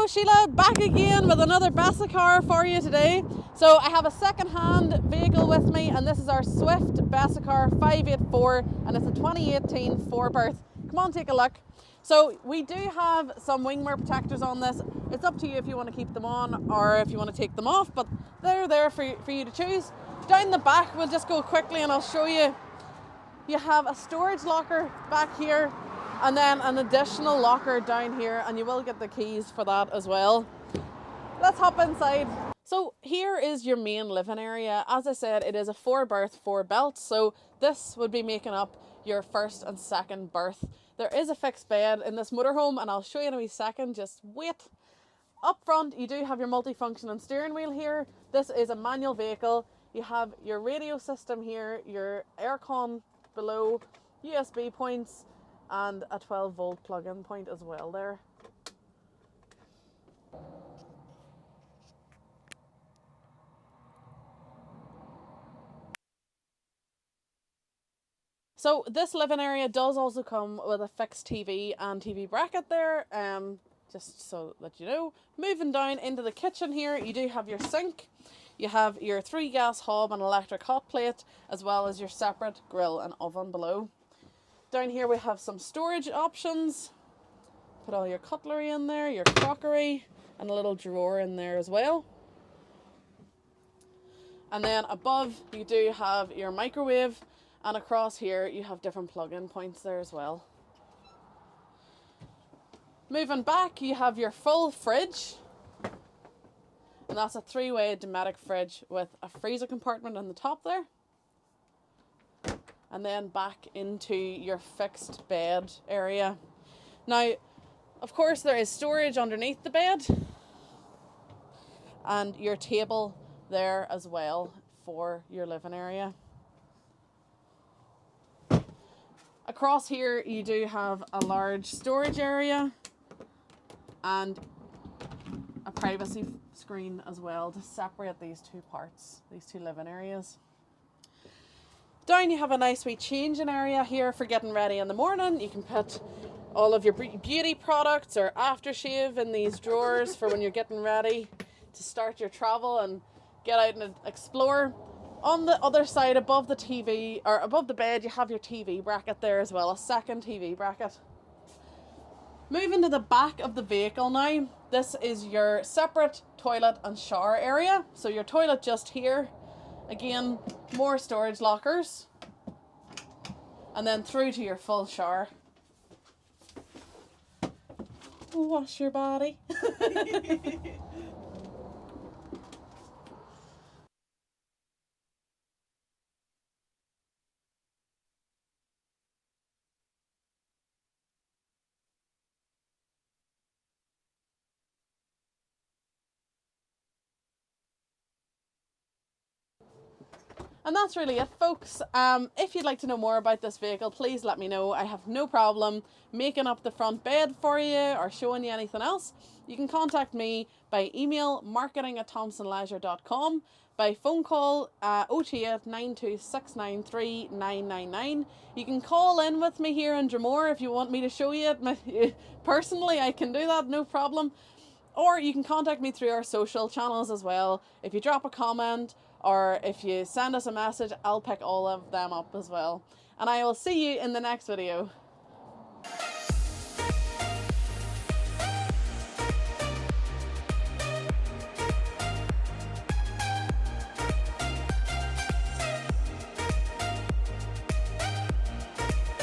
Hello Sheila, back again with another Bessacarr for you today. So I have a second-hand vehicle with me, and this is our Swift Bessacarr 584, and it's a 2018 4-berth. Come on, take a look. So we do have some wing mirror protectors on this. It's up to you if you want to keep them on or if you want to take them off, but they're there for you to choose. Down the back, we'll just go quickly and I'll show you. You have a storage locker back here, and then an additional locker down here, and you will get the keys for that as well. Let's hop inside. So here is your main living area. As I said, it is a 4-berth, 4 belts, so this would be making up your first and second berth. There is a fixed bed in this motorhome, and I'll show you in a wee second, just wait. Up front, you do have your multifunction steering wheel here. This is a manual vehicle. You have your radio system here, your aircon below, USB points, and a 12-volt plug-in point as well there. So this living area does also come with a fixed TV and TV bracket there, just so that you know. Moving down into the kitchen here, you do have your sink. You have your 3 gas hob and electric hot plate, as well as your separate grill and oven below. Down here we have some storage options. Put all your cutlery in there, your crockery, and a little drawer in there as well. And then above you do have your microwave, and across here you have different plug-in points there as well. Moving back, you have your full fridge, and that's a 3-way Dometic fridge with a freezer compartment on the top there. And then back into your fixed bed area. Now, of course, there is storage underneath the bed, and your table there as well for your living area. Across here, you do have a large storage area and a privacy screen as well to separate these two parts, these two living areas. Down you have a nice wee changing area here for getting ready in the morning. You can put all of your beauty products or aftershave in these drawers for when you're getting ready to start your travel and get out and explore. On the other side, above the TV, or above the bed, you have your TV bracket there as well, a second TV bracket. Moving to the back of the vehicle now, this is your separate toilet and shower area. So your toilet just here. Again, more storage lockers. And then through to your full shower. Wash your body. And that's really it, folks. If you'd like to know more about this vehicle, please let me know. I have no problem making up the front bed for you or showing you anything else. You can contact me by email, marketing@thompsonleisure.com, by phone call 028 92693 999. You can call in with me here in Dromore if you want me to show you it. Personally, I can do that, no problem. Or you can contact me through our social channels as well. If you drop a comment, or if you send us a message, I'll pick all of them up as well. And I will see you in the next video.